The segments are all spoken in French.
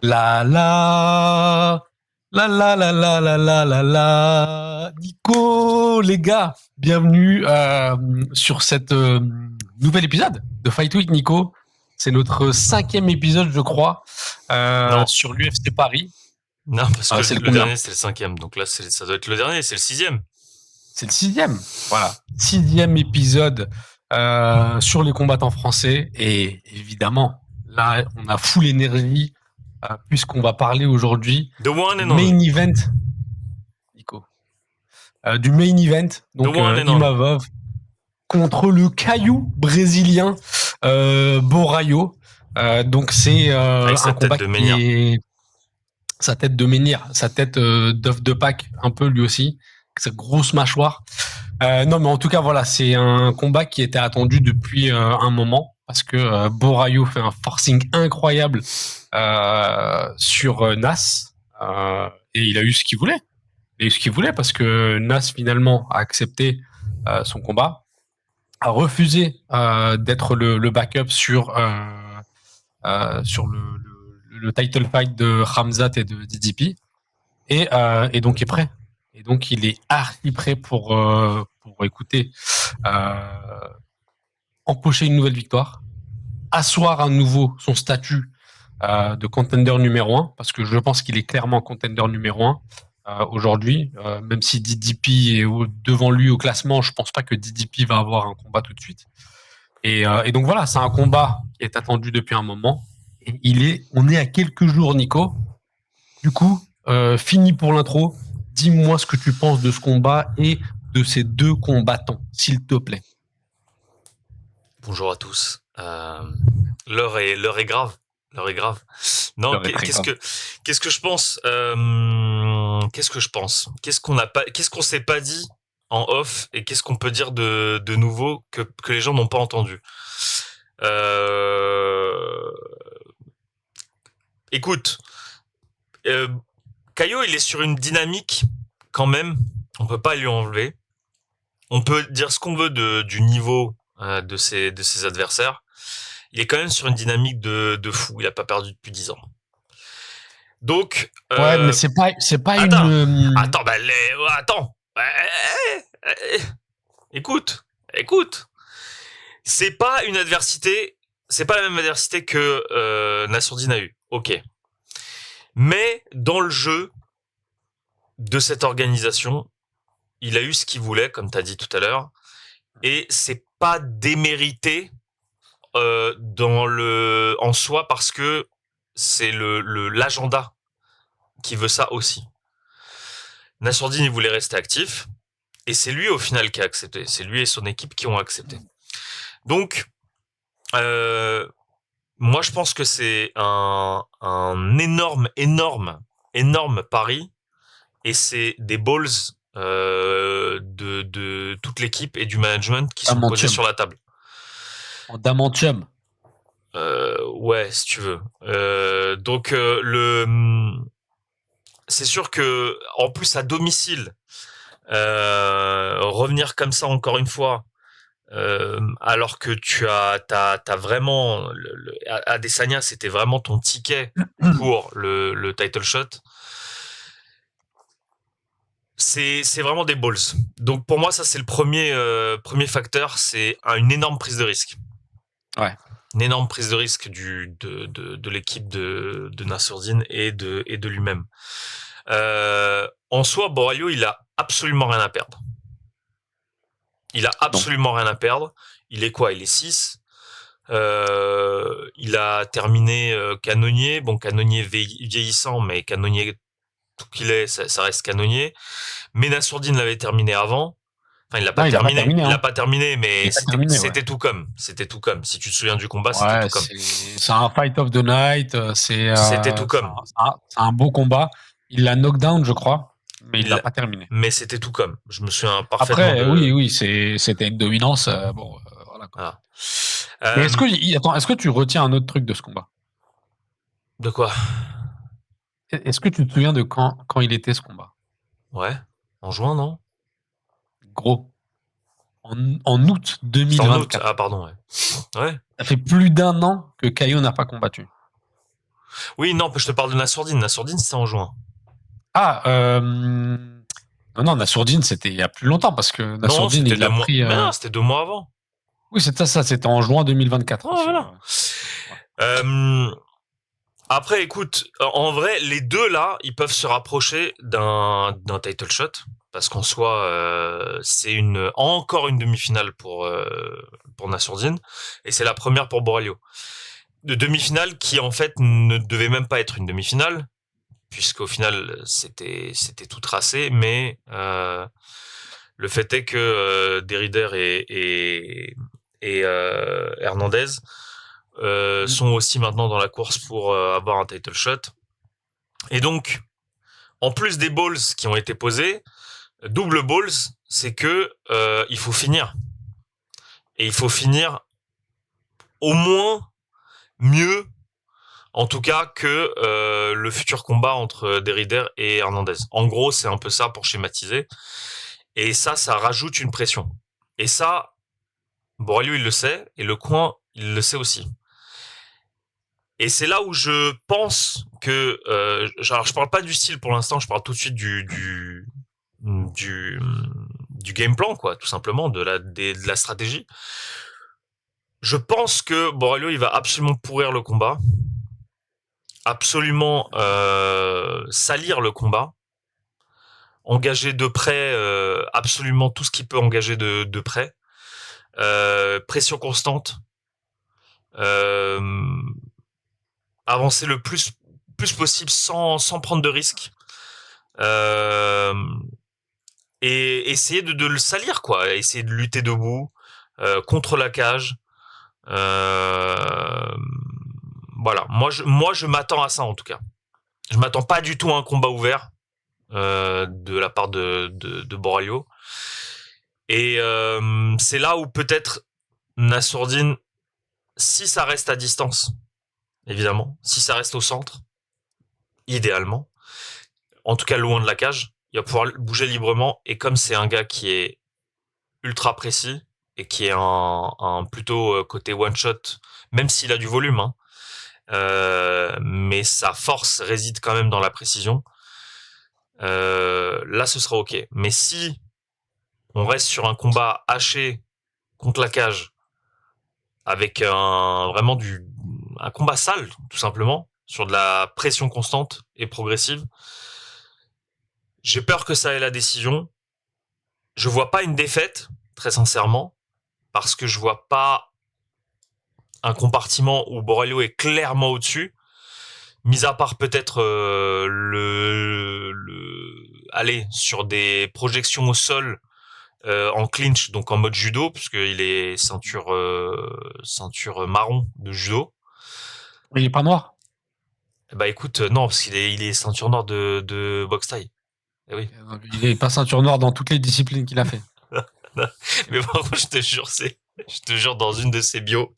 La la la la la la la la la la. Nico, les gars, bienvenue sur cette nouvel épisode de Fight Week, Nico. C'est notre 5e épisode, je crois, Non. sur l'UFC Paris. Non, parce que C'est le dernier, c'était le 5e. Donc là, ça doit être le dernier, c'est le 6e. C'est le 6e. Voilà. 6e épisode sur les combattants français. Et évidemment, là, on a full énergie puisqu'on va parler aujourd'hui The one du and main only. event. Nico. Du main event. Donc, The one and only. Imavov contre le caillou brésilien Borayo. Donc, c'est Avec sa un combat tête de qui menhir. est sa tête de menhir, sa tête d'œuf de Pâques, un peu lui aussi, sa grosse mâchoire. Non, mais en tout cas, voilà, c'est un combat qui était attendu depuis un moment parce que Borayo fait un forcing incroyable sur Nas et il a eu ce qu'il voulait. Il a eu ce qu'il voulait parce que Nas finalement a accepté son combat, a refusé d'être le backup sur le title fight de Khamzat et de DDP et donc il est prêt. Et donc il est archi prêt pour écouter, empocher une nouvelle victoire, asseoir à nouveau son statut de contender numéro 1, parce que je pense qu'il est clairement contender numéro 1 aujourd'hui, même si DDP est devant lui au classement, je pense pas que DDP va avoir un combat tout de suite. Et donc voilà, c'est un combat qui est attendu depuis un moment. Et on est à quelques jours, Nico. Du coup, fini pour l'intro. Dis-moi ce que tu penses de ce combat et de ces deux combattants, s'il te plaît. Bonjour à tous. L'heure est grave. L'heure est grave. Non, qu'est-ce que je pense Qu'est-ce que je pense Qu'est-ce qu'on s'est pas dit en off et qu'est-ce qu'on peut dire de nouveau que les gens n'ont pas entendu. Écoute, Caio, il est sur une dynamique quand même. On peut pas lui enlever. On peut dire ce qu'on veut du niveau de ses adversaires. Il est quand même sur une dynamique de fou. Il a pas perdu depuis 10 ans. Donc ouais, mais c'est pas attends, une attends. Écoute. C'est pas une adversité, c'est pas la même adversité que Nassourdine a eu. OK. Mais dans le jeu de cette organisation, il a eu ce qu'il voulait, comme tu as dit tout à l'heure, et c'est pas démérité en soi parce que c'est l'agenda qui veut ça aussi. Nassourdine, il voulait rester actif, et c'est lui au final qui a accepté. C'est lui et son équipe qui ont accepté. Donc, moi je pense que c'est un énorme pari, et c'est des balls de toute l'équipe et du management qui sont posés sur la table. En damantium. Ouais, si tu veux. Donc c'est sûr que en plus à domicile, revenir comme ça encore une fois, alors que t'as vraiment Adesanya, c'était vraiment ton ticket pour le title shot. C'est vraiment des balls. Donc pour moi, ça c'est le premier facteur, c'est une énorme prise de risque. Ouais. Une énorme prise de risque de l'équipe de Nassourdine et de lui-même. En soi, Borralho, il a absolument rien à perdre. Il est quoi? Il est 6. Il a terminé canonnier. Bon, canonnier vieillissant, mais canonnier tout qu'il est, ça reste canonnier. Mais Nassourdine l'avait terminé avant. Enfin, il l'a pas terminé. Il l'a pas terminé, mais c'était tout comme. C'était tout comme. Si tu te souviens du combat, c'était tout comme. C'est un fight of the night. C'était tout comme. C'est un beau combat. Il l'a knockdown, je crois, mais il l'a pas terminé. Mais c'était tout comme. Je me souviens parfaitement. Après, oui, c'était une dominance. Voilà. Quoi. Mais est-ce que tu retiens un autre truc de ce combat? De quoi? Est-ce que tu te souviens de quand il était ce combat? Ouais. En juin, non? Gros. En août 2024. En août. Ah, pardon, ouais. Ouais. Ça fait plus d'1 an que Caio n'a pas combattu. Oui, non, je te parle de Nassourdine. Nassourdine, c'était en juin. Ah, non, Nassourdine, c'était il y a plus longtemps parce que Non, Nassourdine, c'était il deux l'a mois. pris. Mais non, c'était 2 mois avant. Oui, c'était ça, c'était en juin 2024 Oh, aussi. Ouais, voilà. ouais. Ouais. Après, écoute, en vrai, les deux là, ils peuvent se rapprocher d'un title shot parce qu'en soi, c'est encore une demi-finale pour Nassourdine et c'est la première pour Borrelio. De demi-finale qui en fait ne devait même pas être une demi-finale puisqu'au final c'était tout tracé, mais le fait est que Derrider et Hernandez Mhm. sont aussi maintenant dans la course pour avoir un title shot. Et donc, en plus des balls qui ont été posés, double balls, c'est que il faut finir. Et il faut finir au moins mieux, en tout cas, que le futur combat entre Derrider et Hernandez. En gros, c'est un peu ça pour schématiser. Et ça rajoute une pression. Et ça, Borrelio, il le sait, et le coin, il le sait aussi. Et c'est là où je pense que, alors je parle pas du style pour l'instant, je parle tout de suite du, du game plan, quoi, tout simplement, de la stratégie. Je pense que Borrelio, il va absolument pourrir le combat, absolument salir le combat, engager de près absolument tout ce qu'il peut engager de près, pression constante, euh, avancer le plus possible sans prendre de risques. Euh, et essayer de le salir, quoi. Essayer de lutter debout, contre la cage. Euh, voilà. Moi, je m'attends à ça, en tout cas. Je m'attends pas du tout à un combat ouvert de la part de Borralho. Et c'est là où peut-être Nassourdine, si ça reste à distance, évidemment, si ça reste au centre, idéalement, en tout cas loin de la cage, il va pouvoir bouger librement. Et comme c'est un gars qui est ultra précis et qui est un plutôt côté one shot, même s'il a du volume, hein, mais sa force réside quand même dans la précision. Là, ce sera ok. Mais si on reste sur un combat haché contre la cage avec vraiment un combat sale, tout simplement, sur de la pression constante et progressive, j'ai peur que ça ait la décision. Je vois pas une défaite, très sincèrement, parce que je vois pas un compartiment où Borrello est clairement au-dessus, mis à part peut-être aller sur des projections au sol en clinch, donc en mode judo, puisqu'il est ceinture marron de judo. Il est pas noir. Bah écoute, non, parce il est ceinture noire de boxe thaï. Eh oui. Il est pas ceinture noire dans toutes les disciplines qu'il a fait. Mais par contre, je te jure, dans une de ses bios,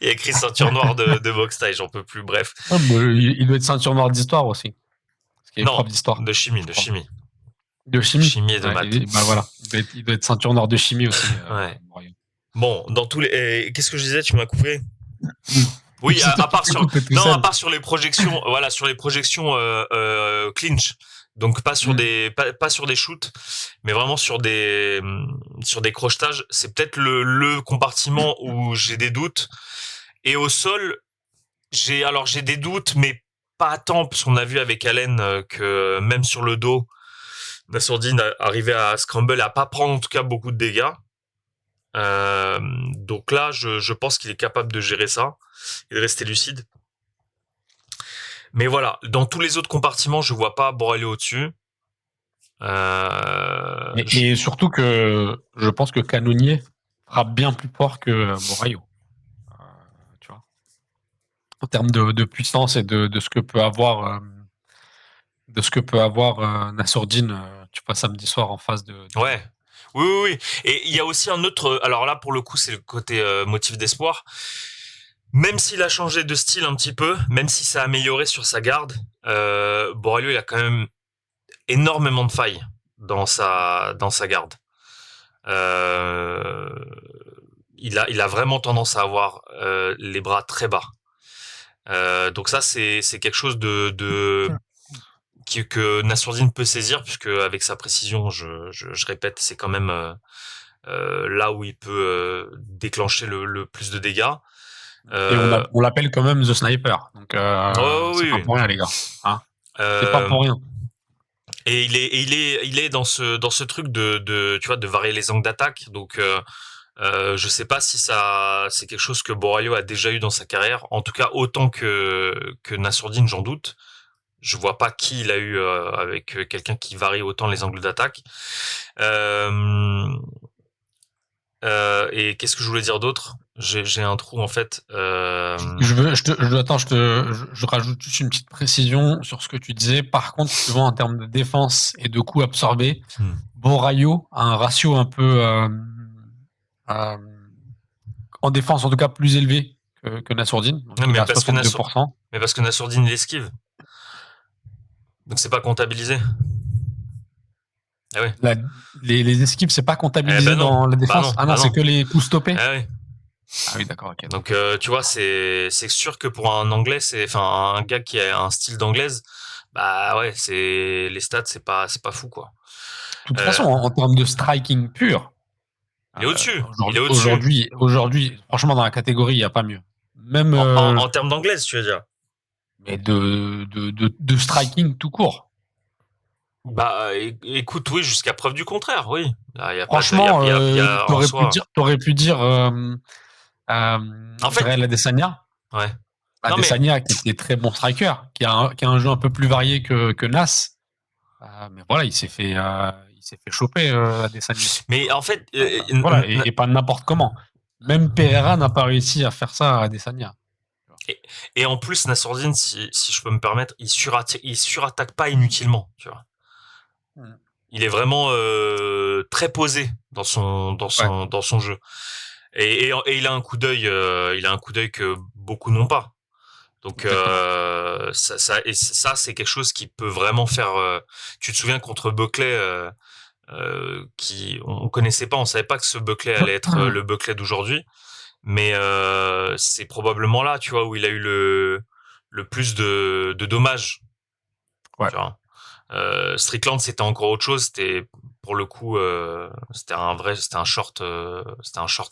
il y a écrit ceinture noire de boxe thaï, j'en peux plus, bref. Ah, bah, il doit être ceinture noire d'histoire aussi. Parce qu'il est Non, prof d'histoire. de chimie, Je de crois. chimie. De De chimie. chimie et de Ouais, maths. bah voilà. Il doit être ceinture noire de chimie aussi. Ouais. Borrello. Bon, dans tous les, qu'est-ce que je disais, tu m'as coupé? Mm. Oui, C'est toi à qui part t'es sur, coupé tout non, à seul. part sur les projections, voilà, sur les projections clinch. Donc pas sur Mm. pas sur des shoots, mais vraiment sur des crochetages. C'est peut-être le compartiment où j'ai des doutes. Et au sol, j'ai des doutes, mais pas tant, parce qu'on a vu avec Allen que même sur le dos, Nassourdine arrivait à scramble et à pas prendre en tout cas beaucoup de dégâts. Donc là, je pense qu'il est capable de gérer ça et de rester lucide. Mais voilà, dans tous les autres compartiments, je vois pas Borrello au-dessus. Et surtout que je pense que Cannonier frappe bien plus fort que Borrello. Tu vois. En termes de puissance et de ce que peut avoir Nassourdine, tu vois, samedi soir en face de lui. Ouais. Oui, oui, oui. Et il y a aussi un autre. Alors là, pour le coup, c'est le côté motif d'espoir. Même s'il a changé de style un petit peu, même si ça a amélioré sur sa garde, Borrello, il a quand même énormément de failles dans sa garde. Euh, il a vraiment tendance à avoir les bras très bas. Donc ça, c'est quelque chose que Nassourdine peut saisir, puisque avec sa précision, je répète, c'est quand même là où il peut déclencher le plus de dégâts. Et Euh, on l'appelle quand même The Sniper. Donc, oh, c'est oui, pas oui. pour rien, les gars. Hein, c'est pas Euh, pour rien. et il est dans ce truc tu vois, de varier les angles d'attaque. Donc, je sais pas si ça, c'est quelque chose que Borraio a déjà eu dans sa carrière. En tout cas, autant que Nassourdine, j'en doute. Je vois pas qui il a eu avec quelqu'un qui varie autant les angles d'attaque. Euh, et qu'est-ce que je voulais dire d'autre? J'ai un trou en fait. Attends, je rajoute juste une petite précision sur ce que tu disais. Par contre, tu vois, en termes de défense et de coups absorbés, Hmm. Borraio a un ratio un peu, euh, en défense en tout cas, plus élevé que Nassourdine. Donc, Ouais, il est à 62%. mais parce que Nassourdine il esquive, donc c'est pas comptabilisé. Ah oui. La- les esquives, c'est pas Eh comptabilisé ben non, dans la bah défense. non, Ah non, bah c'est non. que les coups stoppés. Ah oui. Ah oui, d'accord, ok. Donc tu vois, c'est sûr que pour un anglais, c'est enfin un gars qui a un style d'anglaise, bah ouais, c'est les stats, c'est pas fou quoi. De toute façon, Euh, en termes de striking pur, il est au-dessus, il est au-dessus. aujourd'hui, franchement, dans la catégorie, il n'y a pas mieux. Même, En termes d'anglaise, tu veux dire? mais de striking tout court. Bah écoute, oui, jusqu'à preuve du contraire, oui. Là, il y a pas de, Franchement, il y a en soi. t'aurais pu dire En fait, Israël Adesanya. ouais. Non mais Adesanya, qui était très bon striker, qui a un jeu un peu plus varié que Nas. Mais voilà, il s'est fait choper, Adesanya. en fait, Voilà, et pas n'importe comment. Même Pereira n'a pas réussi à faire ça à Adesanya. et, et en plus Nassourdine, si je peux me permettre, il surattaque pas inutilement, tu vois. Mm. Il est vraiment très posé Ouais, dans son jeu. Et il a un coup d'œil, il a un coup d'œil que beaucoup n'ont pas. Donc exactement. ça c'est quelque chose qui peut vraiment faire. Tu te souviens contre Buckley, qui on connaissait pas, on savait pas que ce Buckley allait être le Buckley d'aujourd'hui, mais c'est probablement là, tu vois, où il a eu le plus de dommages, Ouais. tu vois. Strickland c'était encore autre chose, c'était pour le coup c'était un short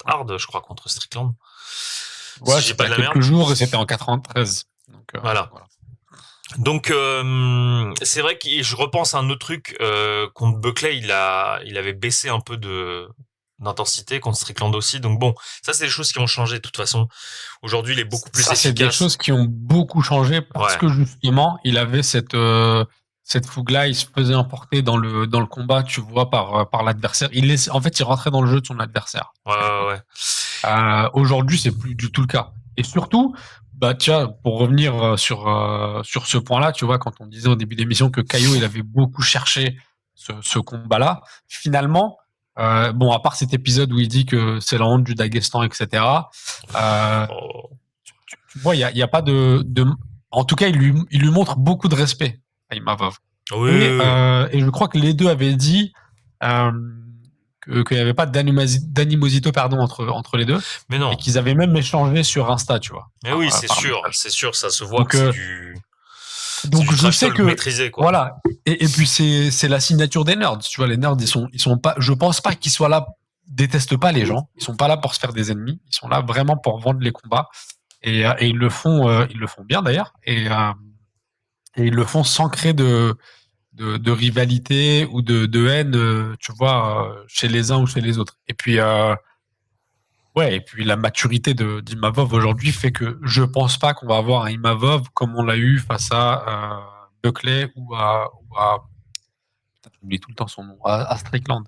hard, je crois, contre Strickland, si Ouais, j'ai c'était pas il y de a la merde. quelques jours et c'était en 93. Donc, Voilà. voilà. Donc c'est vrai que je repense à un autre truc, contre Buckley, il avait baissé un peu de d'intensité, contre Strickland aussi. Donc bon, ça c'est des choses qui ont changé de toute façon. Aujourd'hui, il est beaucoup plus Ça, c'est des efficace. choses qui ont beaucoup changé parce Ouais. que justement, il avait cette fougue-là, il se faisait emporter dans le combat, tu vois, par l'adversaire. En fait, il rentrait dans le jeu de son adversaire Ouais, à ouais, l'époque. ouais. Aujourd'hui, c'est plus du tout le cas. Et surtout, bah, tiens, pour revenir sur ce point-là, tu vois, quand on disait au début de l'émission que Caio, il avait beaucoup cherché ce combat-là, finalement, bon, à part cet épisode où il dit que c'est la honte du Daghestan, etc., euh, Oh. tu vois, il y a pas en tout cas, il lui montre beaucoup de respect à Imavov. Oui, oui, oui. Et je crois que les deux avaient dit euh, qu'il n'y avait pas d'animosité pardon, entre les deux, Mais et non. qu'ils avaient même échangé sur Insta, tu vois, Mais oui, par message. c'est sûr, ça se voit que Donc, c'est du je trash sais talk que, maîtrisé, quoi. voilà. Et puis, c'est la signature des nerds. Tu vois, les nerds, ils sont pas, je pense pas qu'ils soient là, détestent pas les gens. Ils sont pas là pour se faire des ennemis. Ils sont là vraiment pour vendre les combats. Et ils le font bien d'ailleurs. Et ils le font sans créer de rivalité ou de haine, tu vois, chez les uns ou chez les autres. Et puis, ouais, et puis la maturité d'Imavov aujourd'hui fait que je pense pas qu'on va avoir un Imavov comme on l'a eu face à Buckley putain, j'oublie tout le temps son nom, à Strickland.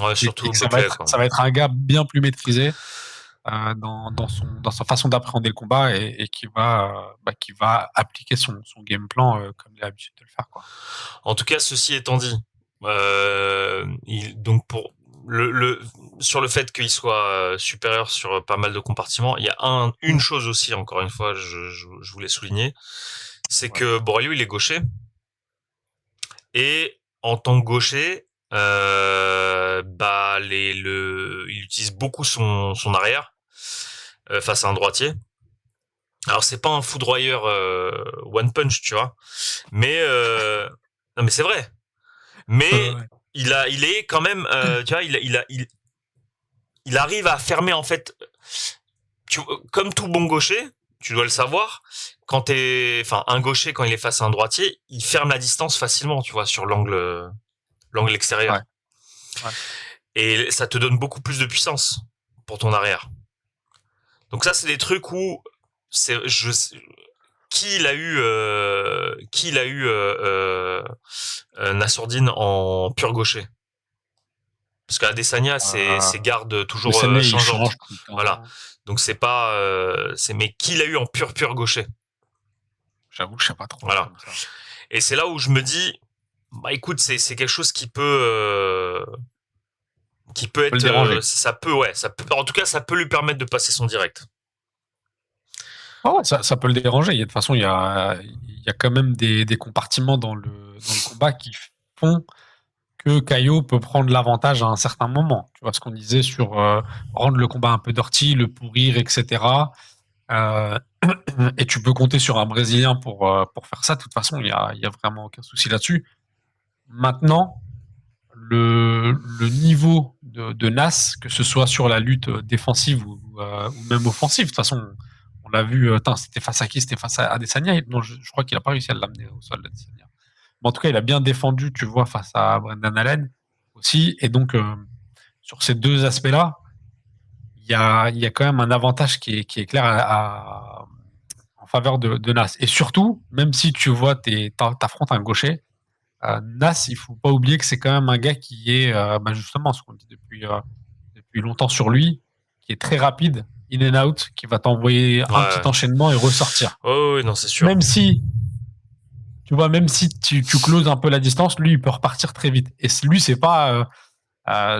Ouais, Et surtout que Buckley, quoi. ça va être un gars bien plus maîtrisé dans sa façon d'appréhender le combat et qui va appliquer son game plan comme il a l'habitude de le faire, quoi. En tout cas, ceci étant dit, donc pour le sur le fait qu'il soit supérieur sur pas mal de compartiments, il y a une chose aussi, encore une fois, je voulais souligner, c'est Ouais. que Borrello, il est gaucher, et en tant que gaucher, bah il utilise beaucoup son arrière face à un droitier. Alors c'est pas un foudroyeur one punch, tu vois, mais non mais c'est vrai. Mais Ouais. il est quand même, tu vois, il arrive à fermer en fait. Comme tout bon gaucher, tu dois le savoir. Enfin un gaucher quand il est face à un droitier, il ferme la distance facilement, tu vois, sur l'angle Ouais. extérieur. Ouais. Et ça te donne beaucoup plus de puissance pour ton arrière. Donc ça c'est des trucs où c'est je qui l'a eu Nassourdine en pur gaucher. Parce qu'Adesanya, Euh, c'est garde toujours Adesanya, il changeante. change tout le Voilà. temps. Donc c'est pas, mais qui l'a eu en pur gaucher. J'avoue que je sais pas trop Voilà. comme ça. Et c'est là où je me dis, bah écoute, c'est quelque chose qui peut Peut le être, déranger. ça peut, en tout cas, ça peut lui permettre de passer son direct. Ah ouais, ça peut le déranger. De toute façon, il y a quand même des compartiments dans le combat qui font que Caio peut prendre l'avantage à un certain moment. Tu vois ce qu'on disait sur rendre le combat un peu dirty, le pourrir, etc. Euh, et tu peux compter sur un Brésilien pour faire ça. De toute façon, il y a vraiment aucun souci là-dessus. Maintenant, le niveau de Nas, que ce soit sur la lutte défensive ou même offensive, de toute façon, on l'a vu, c'était face à qui? C'était face à Adesanya. Non, je crois qu'il n'a pas réussi à l'amener au sol, Adesanya. Mais en tout cas, il a bien défendu, tu vois, face à Brendan Allen aussi. Et donc, sur ces deux aspects-là, il y a quand même un avantage qui est clair en faveur de Nas. Et surtout, même si tu vois, t'affrontes un gaucher, Nas, il faut pas oublier que c'est quand même un gars qui est, justement, ce qu'on dit depuis longtemps sur lui, qui est très rapide, in and out, qui va t'envoyer un petit Ouais. enchaînement et ressortir. Oh oui, non, c'est sûr. Même si, tu vois, même si tu closes un peu la distance, lui, il peut repartir très vite. Et lui, c'est pas,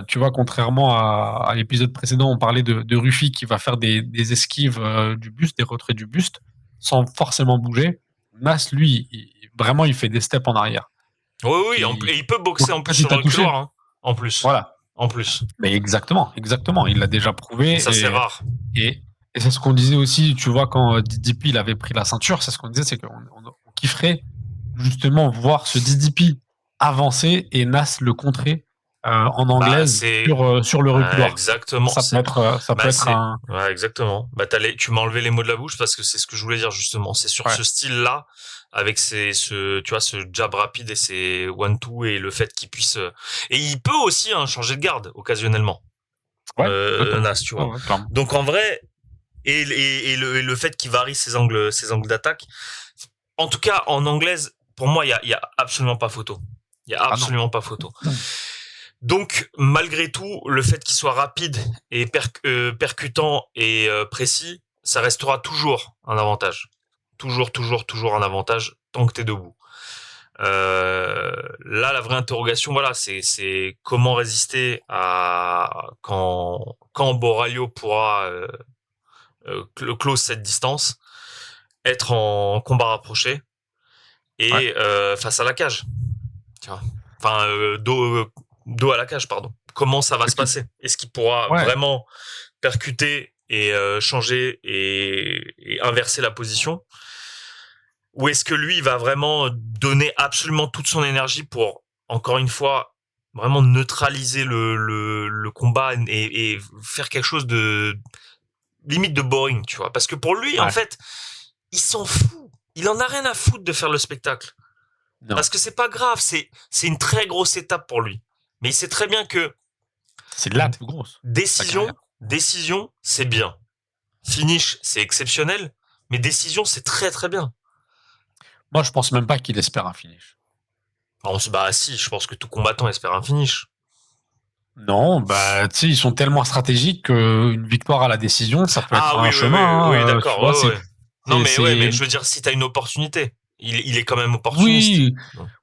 tu vois, contrairement à l'épisode précédent, on parlait de Ruffy qui va faire des esquives du buste, des retraits du buste, sans forcément bouger. Nas, lui, vraiment, il fait des steps en arrière. Oui, Donc, oui, et il peut donc boxer en plus quand il sur le t'a touché, reculoir, hein. En plus. voilà. En plus. Mais exactement, exactement. Il l'a déjà Et prouvé. ça, c'est rare. Et, et c'est ce qu'on disait aussi, tu vois, quand DDP il avait pris la ceinture, c'est ce qu'on disait, c'est qu'on kifferait justement voir ce DDP avancer et Nas le contrer en Bah, anglaise sur le reculoir. exactement. Ça peut être un. Ouais, exactement. Bah, tu m'as enlevé les mots de la bouche parce que c'est ce que je voulais dire justement. C'est sur Ouais, ce style-là, avec tu vois, ce jab rapide et ses one-two et le fait qu'il puisse, et il peut aussi, hein, changer de garde occasionnellement. ouais, exactement. Nas, tu Ouais, vois. ouais, clairement. Donc en vrai, et le fait qu'il varie ses angles d'attaque. En tout cas, en anglaise, pour moi, il y a absolument pas photo. Il y a Ah non. absolument pas photo. Donc, malgré tout, le fait qu'il soit rapide et percutant et précis, ça restera toujours un avantage. Toujours un avantage tant que t'es debout. Là, la vraie interrogation, voilà, c'est comment résister à quand Boralio pourra close cette distance, être en combat rapproché Ouais. et face à la cage. Tu vois. Enfin, dos à la cage, pardon. Comment ça va se passer? Est-ce qu'il pourra Ouais. vraiment percuter et changer et inverser la position? Ou est-ce que lui, il va vraiment donner absolument toute son énergie pour, encore une fois, vraiment neutraliser le combat et faire quelque chose de limite de boring, tu vois? Parce que pour lui, en Ouais. fait, il s'en fout. Il en a rien à foutre de faire le spectacle. Non. Parce que c'est pas grave, c'est une très grosse étape pour lui. Mais il sait très bien que C'est la plus grosse de sa carrière. décision, c'est bien. Finish, c'est exceptionnel. Mais décision, c'est très très bien. Moi, je pense même pas qu'il espère un finish. Alors, on se bat si, je pense que tout combattant espère un finish. Non, bah, tu sais, ils sont tellement stratégiques qu'une victoire à la décision, ça peut être Ah oui, un oui, oui, chemin, oui, hein, tu d'accord, vois, ouais, ouais. Non, mais ouais, c'est, mais je veux dire, si t'as une opportunité, il est quand même opportuniste. oui,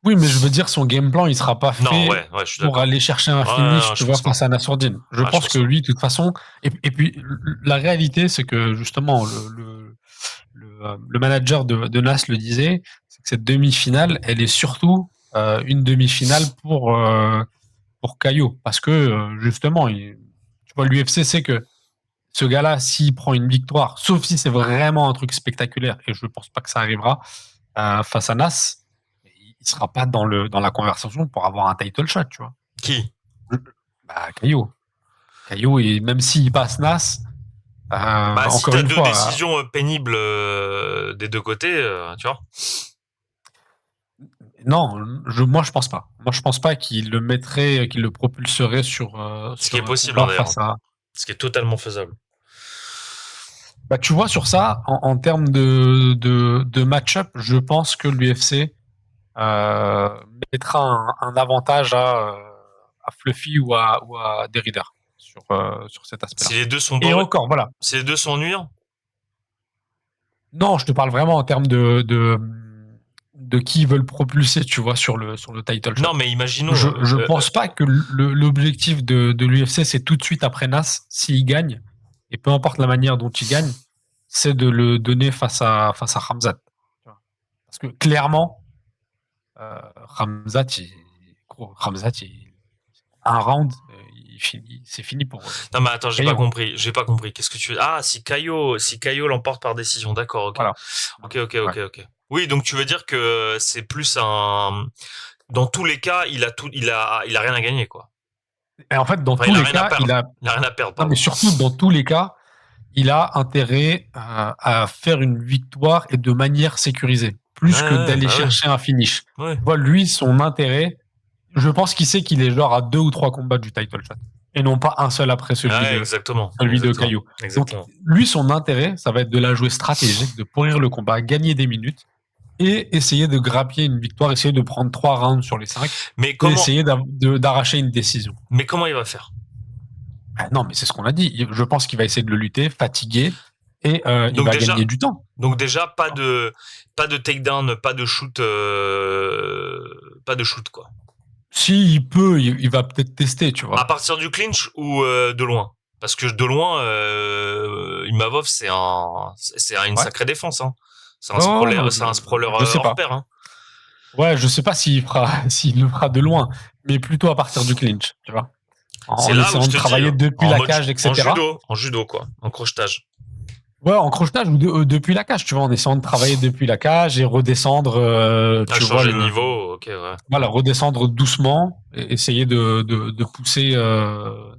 oui, mais je veux dire, son game plan, il sera pas Non, fait ouais, je suis pour d'accord. aller chercher un Ouais, finish, ouais, tu je vois, pense pas. face à Nassourdine. Je Ouais, je pense pense que pas. lui, de toute façon, et puis, la réalité, c'est que, justement, le manager de Nas le disait, c'est que cette demi-finale, elle est surtout, une demi-finale pour Caio. Parce que, justement, tu vois, l'UFC sait que ce gars-là, s'il prend une victoire, sauf si c'est vraiment un truc spectaculaire, et je pense pas que ça arrivera, face à Nas, il sera pas dans la conversation pour avoir un title shot, tu vois. Qui? Bah, Caillou. Caillou, et même s'il passe Nas, Bah, si encore t'as une deux fois. décisions pénibles des deux côtés, tu vois. Non, moi je pense pas. Moi je pense pas qu'il le mettrait, qu'il le propulserait sur Ce qui est un possible, hein, combat d'ailleurs. face à. Ce qui est totalement faisable. Bah tu vois sur ça, en termes de match-up, je pense que l'UFC mettra un avantage à Fluffy ou à Derrida sur cet aspect-là. Si les deux sont Et bons, encore, voilà. si les deux sont ennuyants. Non, je te parle vraiment en termes de qui ils veulent propulser, tu vois, sur le title shot. Non, mais imaginons. Je pense pas que l'objectif de l'UFC, c'est tout de suite après Nas, s'il gagne, et peu importe la manière dont il gagne, c'est de le donner face à Khamzat. Parce que clairement, Khamzat, un round, c'est fini pour. Non, mais attends, j'ai Caillou. pas compris. J'ai pas compris. Qu'est-ce que tu veux? Ah, si Caio l'emporte par décision. D'accord, ok. Voilà. Ok. Oui, donc tu veux dire que c'est plus un. Dans tous les cas, il a rien à gagner, quoi. Et en fait, dans Enfin, tous il a les rien à cas, perdre. Il a rien à perdre, non, pardon. mais surtout dans tous les cas, il a intérêt à faire une victoire et de manière sécurisée, plus que d'aller chercher un finish. Ouais. Voilà, lui, son intérêt, je pense qu'il sait qu'il est genre à 2 ou 3 combats du title shot, et non pas un seul après celui de Caillou. Donc, lui, son intérêt, ça va être de la jouer stratégique, de pourrir le combat, gagner des minutes, et essayer de grappiller une victoire, essayer de prendre 3 rounds sur les 5, Mais et essayer d'arracher une décision. Mais comment il va faire? Non, mais c'est ce qu'on a dit. Je pense qu'il va essayer de le lutter, fatiguer, et il va gagner du temps. Donc déjà, pas de takedown, pas de shoot, quoi. Si il peut, il va peut-être tester, tu vois. À partir du clinch ou de loin? Parce que de loin, Imavov, c'est une sacrée défense, hein. C'est un sprawler hors pair, hein. Ouais, je sais pas s'il le fera de loin, mais plutôt à partir du clinch, tu vois. C'est En là où essayant je de te travailler dis, depuis la cage, etc. En judo, quoi. En crochetage. Ouais, en crochetage ou depuis la cage, tu vois, en essayant de travailler depuis la cage et redescendre, tu vois. Changer de niveau, ok, ouais. Voilà, redescendre doucement, essayer de pousser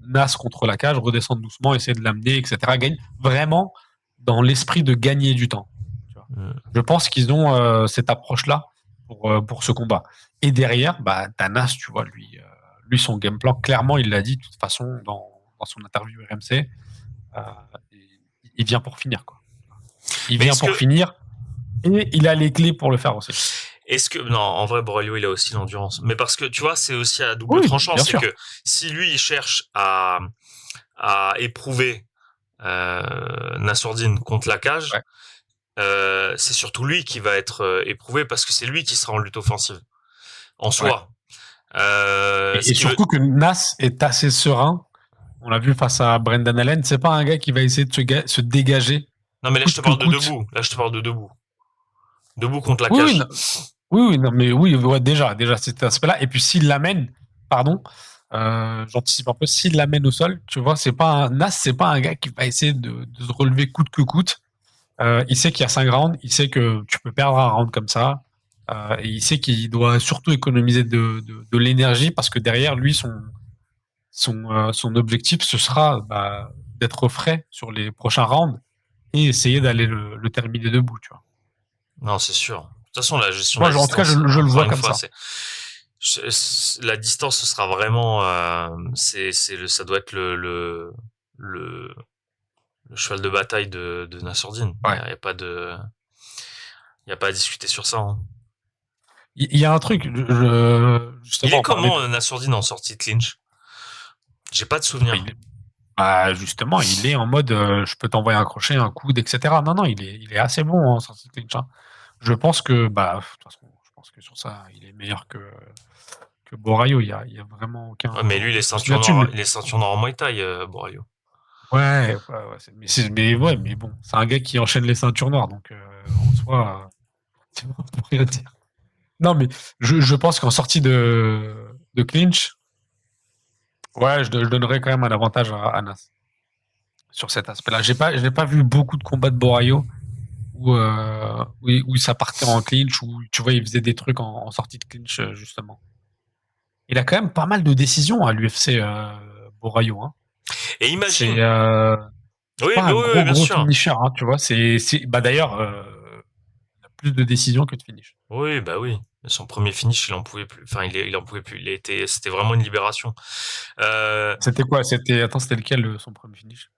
Nas contre la cage, redescendre doucement, essayer de l'amener, etc. Gagne vraiment dans l'esprit de gagner du temps. Tu vois. Je pense qu'ils ont cette approche-là pour ce combat. Et derrière, bah, t'as Nas, tu vois, lui, son game plan, clairement, il l'a dit de toute façon dans son interview RMC, il vient pour finir, quoi. Il vient pour finir, et il a les clés pour le faire aussi. Est-ce que non, en vrai, Borrelio, il a aussi l'endurance. Mais parce que tu vois, c'est aussi à double tranchant, c'est que si lui il cherche à éprouver Nassourdine contre la cage, c'est surtout lui qui va être éprouvé parce que c'est lui qui sera en lutte offensive en soi. Et surtout que Nas est assez serein. On l'a vu face à Brendan Allen. C'est pas un gars qui va essayer de se dégager. Non, mais là, je te parle de debout. Là, je te parle de debout. Debout contre la cage. Déjà, cet aspect-là. Et puis, s'il l'amène, j'anticipe un peu, s'il l'amène au sol, tu vois, Nas, c'est pas un gars qui va essayer de se relever coûte que coûte. Il sait qu'il y a 5 rounds. Il sait que tu peux perdre un round comme ça. Et il sait qu'il doit surtout économiser de l'énergie parce que derrière lui, son objectif, ce sera d'être frais sur les prochains rounds et essayer d'aller le terminer debout, tu vois. Non, c'est sûr. De toute façon, la gestion de la distance, en tout cas, je le vois comme ça. La distance, ce sera vraiment, ça doit être le cheval de bataille de Nassourdine. Il n'y a pas à discuter sur ça. Hein. Il y a un truc, justement. Il est comment Nassourdine en sortie de clinch? J'ai pas de souvenir. Justement, il est en mode je peux t'envoyer un crochet, un coude, etc. Non, il est assez bon en sortie de clinch. Hein. Je pense que, de toute façon, sur ça, il est meilleur que Borraio. Il y a vraiment aucun. Ouais, mais lui, les ceintures noires en Muay Thai, Borraio. Ouais, mais bon, c'est un gars qui enchaîne les ceintures noires, donc en soi, c'est bon pour rien dire. Non, mais je pense qu'en sortie de clinch, je donnerais quand même un avantage à Nas sur cet aspect-là. J'ai pas vu beaucoup de combats de Borayo où ça partait en clinch, où tu vois, il faisait des trucs en sortie de clinch, justement. Il a quand même pas mal de décisions à l'UFC, Borayo. Hein. Et imagine. C'est Oui, pas mais un oui, bien gros sûr. finisher, hein, tu vois. Bah d'ailleurs, il a plus de décisions que de finish. Oui, bah oui. Son premier finish, il en pouvait plus. Enfin, il en pouvait plus. C'était vraiment une libération. C'était quoi? Attends, c'était lequel, son premier finish?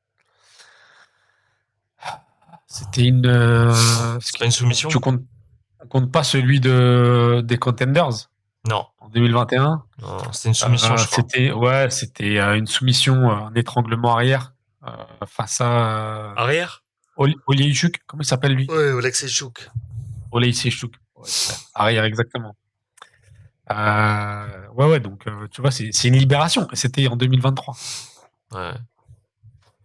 C'était C'est pas une soumission? On compte pas celui des Contenders Non. en 2021. Non, c'était une soumission, je crois. C'était une soumission, un étranglement arrière face à Arrière? Oleksiejczuk. Comment il s'appelle lui? Ouais, Oleksiejczuk. Oleksiejczuk. Ouais, arrière, exactement. Ouais, donc tu vois, c'est une libération. Et c'était en 2023. Ouais.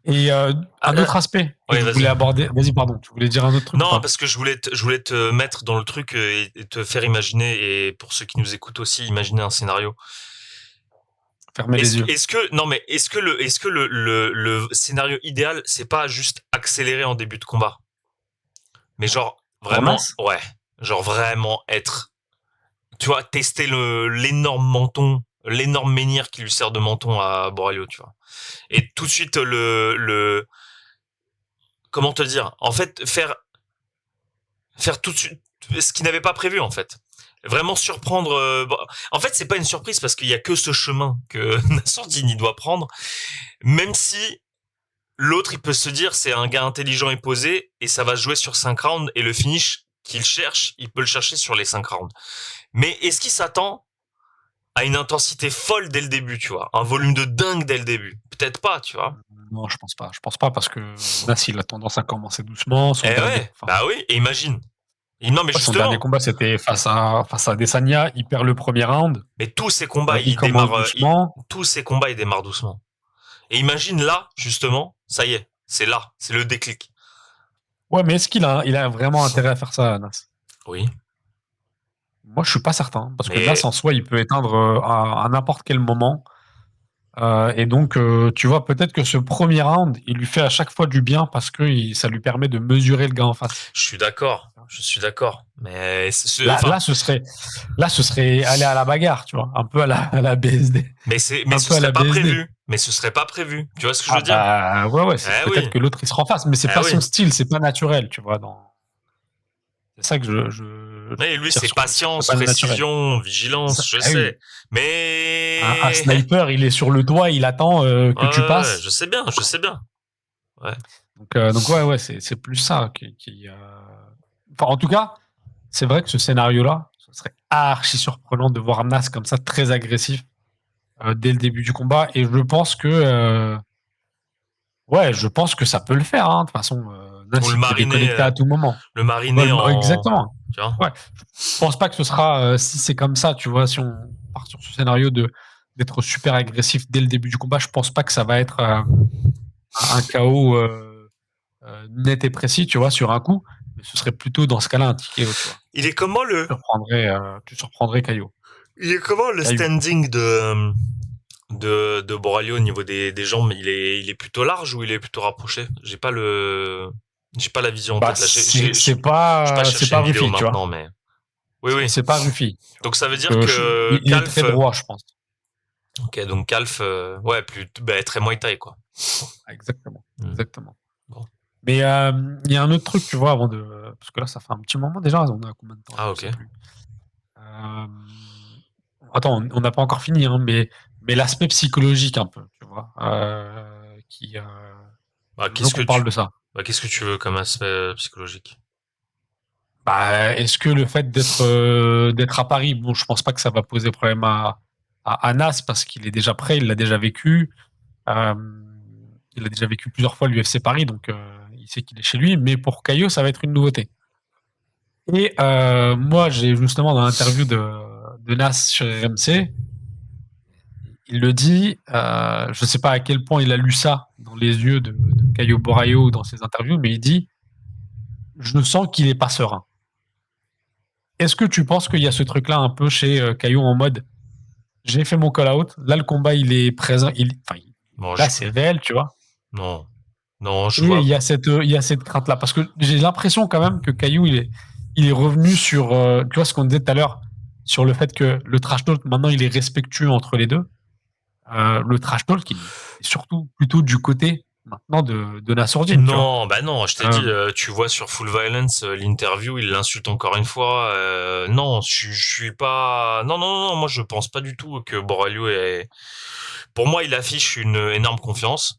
Et un autre aspect que je voulais aborder. Vas-y, pardon, tu voulais dire un autre truc? Non, parce que je voulais te mettre dans le truc et te faire imaginer, et pour ceux qui nous écoutent aussi, imaginer un scénario. Fermez les yeux. Est-ce que le scénario idéal, c'est pas juste accélérer en début de combat, mais genre vraiment, ouais, genre vraiment être, tu vois, tester l'énorme menton, l'énorme menhir qui lui sert de menton à Borayo, tu vois, et tout de suite comment te dire, en fait, faire tout de suite ce qu'il n'avait pas prévu, en fait. Vraiment surprendre. En fait, c'est pas une surprise parce qu'il y a que ce chemin que Nassourdine doit prendre. Même si l'autre, il peut se dire c'est un gars intelligent et posé et ça va se jouer sur 5 rounds, et le finish qu'il cherche, il peut le chercher sur les 5 rounds. Mais est-ce qu'il s'attend à une intensité folle dès le début, tu vois, un volume de dingue dès le début? Peut-être pas, tu vois. Non, je pense pas. Je pense pas parce que Nas, il a tendance à commencer doucement. Bah oui, et imagine. Non, mais son dernier combat, c'était face à Adesanya. Il perd le premier round. Mais tous ces combats, il démarre doucement. Tous ces combats, ils démarrent doucement. Et imagine là, justement, ça y est, c'est le déclic. Ouais, mais est-ce qu'il a vraiment intérêt à faire ça, Nas? Oui. Moi, je suis pas certain, parce que Nas, en soi, il peut éteindre à n'importe quel moment. Et donc, tu vois, peut-être que ce premier round, il lui fait à chaque fois du bien parce que ça lui permet de mesurer le gars en face. Je suis d'accord. Mais là, ce serait aller à la bagarre, tu vois, un peu à la BSD. Mais ce serait pas prévu. Mais ce serait pas prévu. Tu vois ce que je veux dire? Ouais, peut-être que l'autre il se rend face, mais c'est pas son style, c'est pas naturel, tu vois. C'est ça que mais lui, c'est patience, précision, vigilance, je sais. Oui. Mais un sniper, il est sur le toit, il attend que tu passes. Je sais bien. Ouais. Donc ouais, c'est plus ça qui. Enfin, en tout cas, c'est vrai que ce scénario-là, ce serait archi surprenant de voir Nas comme ça, très agressif dès le début du combat. Et je pense que, ça peut le faire. Hein. De toute façon, Nas, il peut déconnecter à tout moment. Le mariner exactement. Tu vois, ouais. Je pense pas que ce sera, si c'est comme ça, tu vois, si on part sur ce scénario d'être super agressif dès le début du combat, je pense pas que ça va être un KO net et précis, tu vois, sur un coup. Mais ce serait plutôt dans ce cas-là un TKO, tu vois. Il est comment Tu surprendrais Caio. Il est comment le standing de Borayo au niveau des jambes? Il est plutôt large ou il est plutôt rapproché? J'ai pas la vision en tête là. C'est pas Rufi, tu vois. Mais oui. C'est pas Rufi. Donc ça veut dire que il est très droit, je pense. Ok, donc Calf, très Muay Thai, quoi. Exactement. Bon. Mais il y a un autre truc, tu vois, avant de... Parce que là, ça fait un petit moment déjà, on a combien de temps? Ah, ok. Attends, on n'a pas encore fini, hein, mais l'aspect psychologique un peu, tu vois, qu'est-ce que tu parles de ça? Qu'est-ce que tu veux comme aspect psychologique? Est-ce que le fait d'être à Paris, bon, je pense pas que ça va poser problème à Nas parce qu'il est déjà prêt, il l'a déjà vécu. Il a déjà vécu plusieurs fois l'UFC Paris, donc il sait qu'il est chez lui. Mais pour Caio, ça va être une nouveauté. Et moi, j'ai justement dans l'interview de Nas sur RMC, il le dit, je sais pas à quel point il a lu ça dans les yeux de Caio Borayo dans ses interviews, mais il dit « Je sens qu'il est pas serein ». Est-ce que tu penses qu'il y a ce truc-là un peu chez Caio en mode « J'ai fait mon call-out, là le combat il est présent, là c'est réel, tu vois ». Non, Non, je Et vois. il y a cette crainte-là. Parce que j'ai l'impression quand même que Caillou, il est revenu sur, tu vois, ce qu'on disait tout à l'heure, sur le fait que le trash talk, maintenant, il est respectueux entre les deux. Le trash talk, il est surtout plutôt du côté, maintenant, de Nassourdine, tu vois. Non, bah non, je t'ai dit, Euh, tu vois sur Full Violence, l'interview, il l'insulte encore une fois. Non, je suis pas. Non, non, non, non, moi je pense pas du tout que Borrelio est. Pour moi, il affiche une énorme confiance.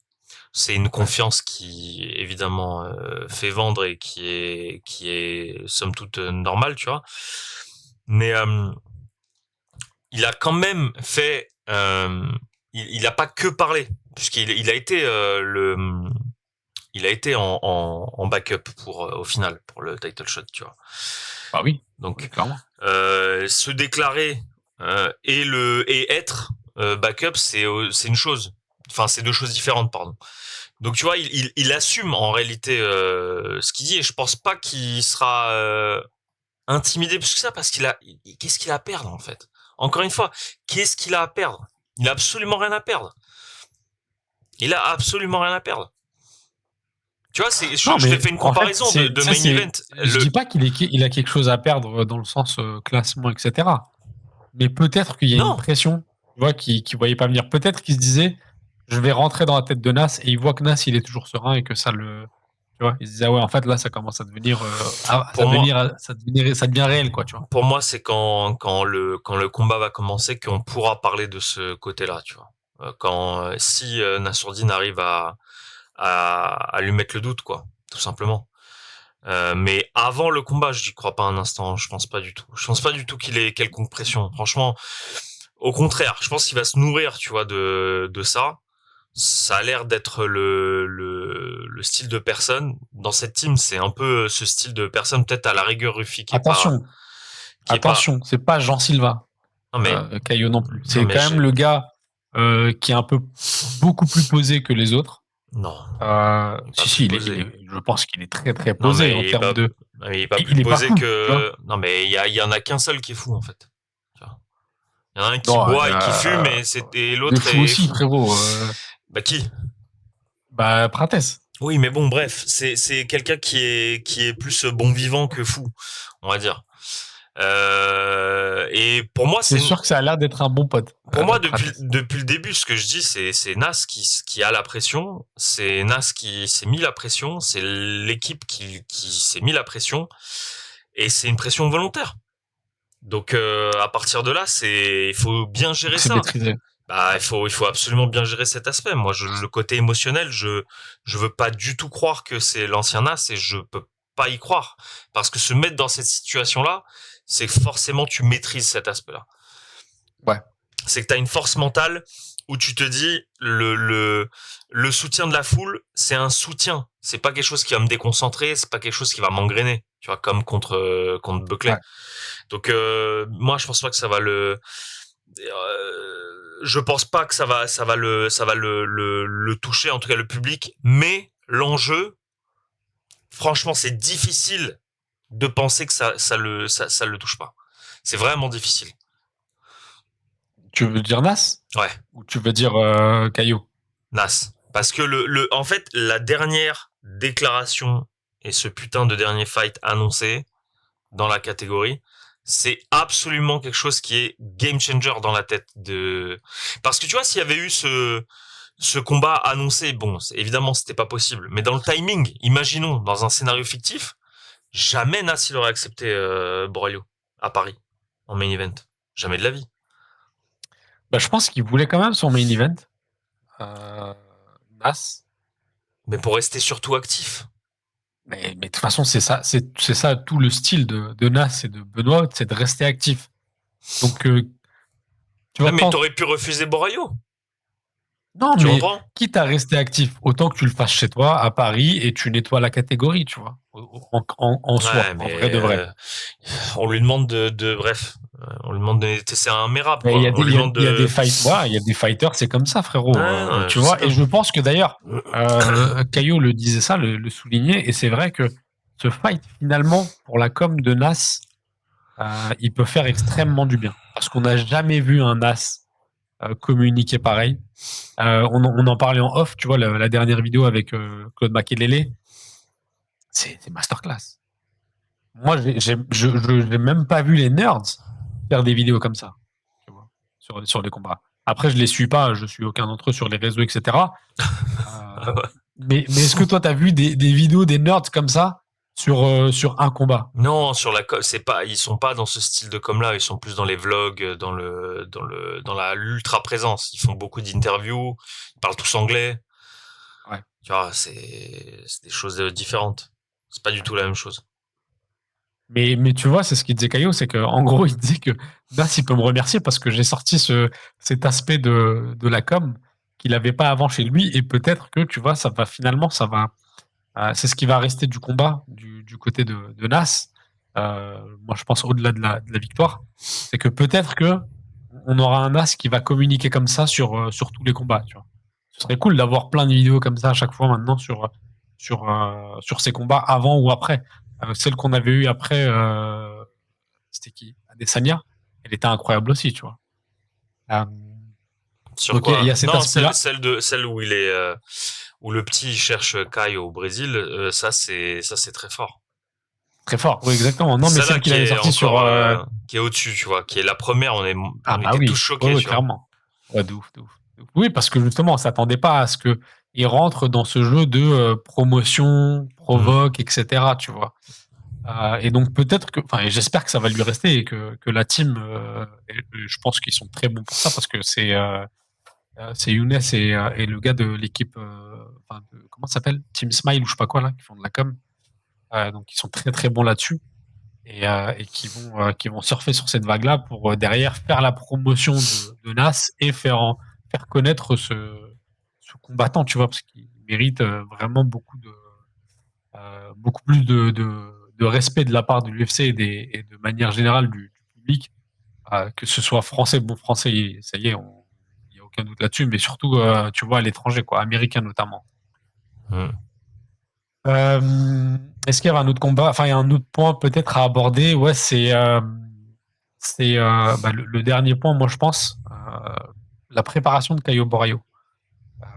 C'est une ouais. confiance qui évidemment fait vendre et qui est somme toute normale, tu vois. Mais il a quand même fait. Il a pas que parlé, puisqu'il il a été il a été en backup pour au final pour le title shot, tu vois. Bah oui, Donc oui, clairement. se déclarer et être backup, c'est une chose. Enfin, c'est deux choses différentes, pardon. Donc tu vois, il assume en réalité ce qu'il dit et je pense pas qu'il sera intimidé plus que ça parce qu'est-ce qu'il a à perdre en fait. Encore une fois, qu'est-ce qu'il a à perdre? Il a absolument rien à perdre. Il a absolument rien à perdre. Tu vois, Non, je t'ai mais fait une en fait, comparaison de main event. je dis pas il a quelque chose à perdre dans le sens classement, etc. Mais peut-être qu'il y a une Non, pression, tu vois, qui voyait pas venir. Peut-être qu'il se disait, je vais rentrer dans la tête de Nas et il voit que Nas, il est toujours serein et que ça le, tu vois, il se disait, ah ouais, en fait, là, ça commence à devenir, pour moi, ça devient réel, quoi, tu vois. pour moi, c'est quand le combat va commencer qu'on pourra parler de ce côté-là, tu vois. Quand si Nassourdine arrive à lui mettre le doute, quoi, tout simplement. Mais avant le combat, je n'y crois pas un instant. Je pense pas du tout. Je pense pas du tout qu'il ait quelconque pression. Franchement, au contraire, je pense qu'il va se nourrir, tu vois, de ça. Ça a l'air d'être le style de personne dans cette team. C'est un peu ce style de personne, peut-être à la rigueur Ruffy Attention, qui est pas. attention, c'est pas Jean Silva, Non mais Caillot non plus. non C'est mais quand même le gars qui est un peu beaucoup plus posé que les autres. non, il est pas Si, plus si, posé. je pense qu'il est très, très Non posé mais en termes de. il est pas plus Il est pas posé fou, tu vois. que. Non mais il y en a qu'un seul qui est fou en fait. Tu vois. Il y en a un qui Non, boit et qui fume et des l'autre fous est aussi, fou. frérot. Bah qui? Bah, Prates. Oui, mais bon, bref, c'est quelqu'un qui est plus bon vivant que fou, on va dire. Et C'est sûr que ça a l'air d'être un bon pote, pour moi Prates. depuis le début, ce que je dis, c'est Nas qui a la pression, c'est Nas qui s'est mis la pression, c'est l'équipe qui s'est mis la pression, et c'est une pression volontaire. Donc à partir de là, il faut bien gérer Donc c'est ça. maîtrisé. Bah, il faut absolument bien gérer cet aspect. Moi, le côté émotionnel, je veux pas du tout croire que c'est l'ancien Nas et je peux pas y croire. Parce que se mettre dans cette situation-là, c'est que forcément tu maîtrises cet aspect-là. Ouais. C'est que t'as une force mentale où tu te dis, le soutien de la foule, c'est un soutien. C'est pas quelque chose qui va me déconcentrer, c'est pas quelque chose qui va m'engrainer. Tu vois, comme contre Buckley. Ouais. Donc, moi, je pense pas que ça va je pense pas que ça va le toucher, en tout cas le public, mais l'enjeu, franchement, c'est difficile de penser que ça le touche pas. C'est vraiment difficile. Tu veux dire Nas Ouais, ou tu veux dire Caillou? Nas. Parce que en fait, la dernière déclaration et ce putain de dernier fight annoncé dans la catégorie, c'est absolument quelque chose qui est game changer dans la tête de. Parce que tu vois, s'il y avait eu ce combat annoncé, bon, évidemment, c'était pas possible. Mais dans le timing, imaginons, dans un scénario fictif, jamais Nas il aurait accepté Borrello à Paris en main event. Jamais de la vie. Bah, je pense qu'il voulait quand même son main event. Nas. Mais pour rester surtout actif. Mais de toute façon, c'est ça tout le style de Nas et de Benoît, c'est de rester actif. Donc, tu Ouais, vas mais pas. t'aurais pu refuser Borrello. Non, Tu mais comprends? quitte à rester actif, autant que tu le fasses chez toi, à Paris, et tu nettoies la catégorie, tu vois, en Ouais, soi, en vrai de vrai. on lui demande bref, on lui demande c'est un mérable Mais il y quoi. a On des, lui demande il y a des de. fight, voilà, il y a des fighters, c'est comme ça, frérot, Ouais, non, tu je sais vois. Et bien. je pense que d'ailleurs, Caillot le disait ça, le soulignait, et c'est vrai que ce fight, finalement, pour la com de Nas, il peut faire extrêmement du bien. Parce qu'on n'a jamais vu un Nas. communiquer pareil. On en parlait en off, tu vois, la dernière vidéo avec Claude Makelele, c'est masterclass. Moi, j'ai même pas vu les nerds faire des vidéos comme ça, tu vois, sur les combats. Après, je les suis pas, je suis aucun d'entre eux sur les réseaux, etc. Mais est-ce que toi, t'as vu des vidéos des nerds comme ça sur un combat? Non, sur la com, c'est pas, ils sont pas dans ce style de com là, ils sont plus dans les vlogs, dans la l'ultra présence. Ils font beaucoup d'interviews, ils parlent tous anglais. Ouais. Tu vois, c'est des choses différentes. C'est pas du tout la même chose. Mais tu vois, c'est ce qu'il disait Caillot, c'est qu'en gros, il dit que Nas, il peut me remercier parce que j'ai sorti cet aspect de la com qu'il avait pas avant chez lui et peut-être que, tu vois, c'est ce qui va rester du combat du côté de Nas. Moi, je pense au-delà de la victoire, c'est que peut-être que on aura un Nas qui va communiquer comme ça sur tous les combats, tu vois. Ce serait cool d'avoir plein de vidéos comme ça à chaque fois maintenant sur ces combats avant ou après. Celle qu'on avait eue après, c'était qui? Adesanya. Elle était incroyable aussi, tu vois. Sur Donc il y quoi? a cet Non, aspect-là. celle où il est, où le petit cherche Kai au Brésil, ça c'est très fort. Très fort, oui, exactement. Non, mais Celle-là celle qu'il qui avait est sortie sur. encore, qui est au-dessus, tu vois, qui est la première, Ah on bah était tous oui, ouais, choqués, ouais, tu vois. clairement. Ouais, de ouf, de ouf, de ouf. Oui, parce que justement, on s'attendait pas à ce que il rentre dans ce jeu de promotion, Mm. provoque, etc. Tu vois. Et donc peut-être que, enfin, et j'espère que ça va lui rester et que la team, je pense qu'ils sont très bons pour ça parce que c'est Younes et le gars de l'équipe, enfin, comment ça s'appelle? Team Smile ou je sais pas quoi là, qui font de la com. Donc ils sont très très bons là-dessus et qui vont surfer sur cette vague-là pour derrière faire la promotion de Nas et faire connaître ce combattant, tu vois, parce qu'il mérite vraiment beaucoup plus de respect de la part de l'UFC et de manière générale du public, que ce soit français, bon français, ça y est, il n'y a aucun doute là-dessus, mais surtout, tu vois, à l'étranger, quoi, américain notamment. Mm. Est-ce qu'il y avait un autre combat, enfin, il y a un autre point peut-être à aborder, ouais, c'est bah, le dernier point, moi je pense, la préparation de Caio Borraio. Euh,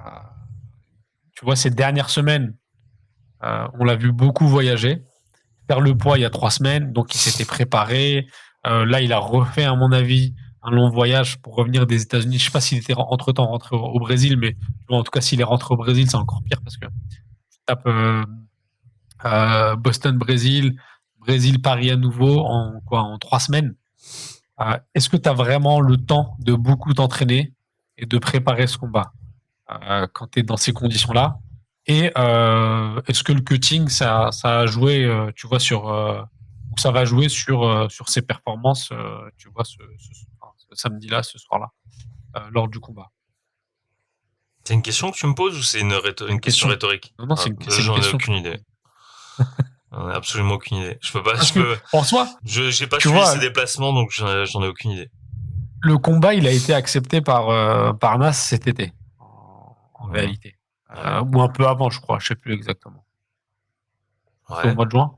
tu vois, ces dernières semaines, on l'a vu beaucoup voyager, faire le poids il y a 3 semaines, donc il s'était préparé. Là, il a refait, à mon avis, un long voyage pour revenir des États-Unis. Je sais pas s'il était entre-temps rentré au Brésil, mais tu vois, en tout cas, s'il est rentré au Brésil, c'est encore pire parce que tu tapes Boston-Brésil, Brésil-Paris à nouveau en 3 semaines. Est-ce que tu as vraiment le temps de beaucoup t'entraîner et de préparer ce combat quand tu es dans ces conditions-là? Et est-ce que le cutting, ça a joué, tu vois, ou ça va jouer sur ses performances, tu vois, ce samedi-là, ce soir-là, lors du combat? C'est une question que tu me poses ou c'est C'est une une question question. rhétorique? Non, non, Ah, c'est une j'en ai question que je aucune te idée. pose. J'en ai absolument aucune idée. Je peux pas, Parce que, en soi, j'ai pas tu suivi ses vois, déplacements, donc j'en ai aucune idée. le combat, il a été accepté par Nas cet été, en Mhm. réalité. Ouais. Ou un peu avant, je crois, je sais plus exactement. C'était au Ouais. mois de juin,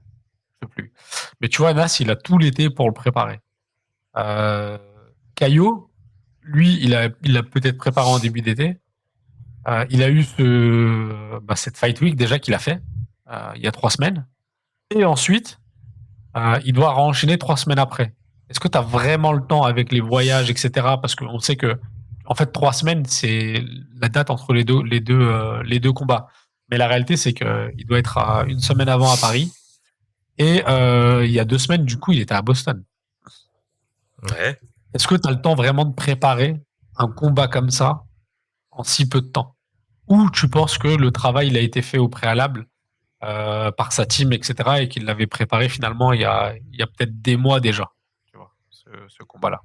je sais plus. Mais tu vois, Nas, il a tout l'été pour le préparer. Caillot, lui, il a peut-être préparé en début d'été. Il a eu cette fight week déjà qu'il a fait il y a 3 semaines. Et ensuite, il doit enchaîner 3 semaines après. Est-ce que tu as vraiment le temps avec les voyages, etc. Parce qu'on sait que, en fait, 3 semaines, c'est la date entre les deux combats. Mais la réalité, c'est qu'il doit être à une semaine avant à Paris. Et il y a 2 semaines, du coup, il était à Boston. Ouais. Est-ce que tu as le temps vraiment de préparer un combat comme ça en si peu de temps? Ou tu penses que le travail il a été fait au préalable par sa team, etc., et qu'il l'avait préparé finalement il y a peut-être des mois déjà, tu vois, ce combat-là.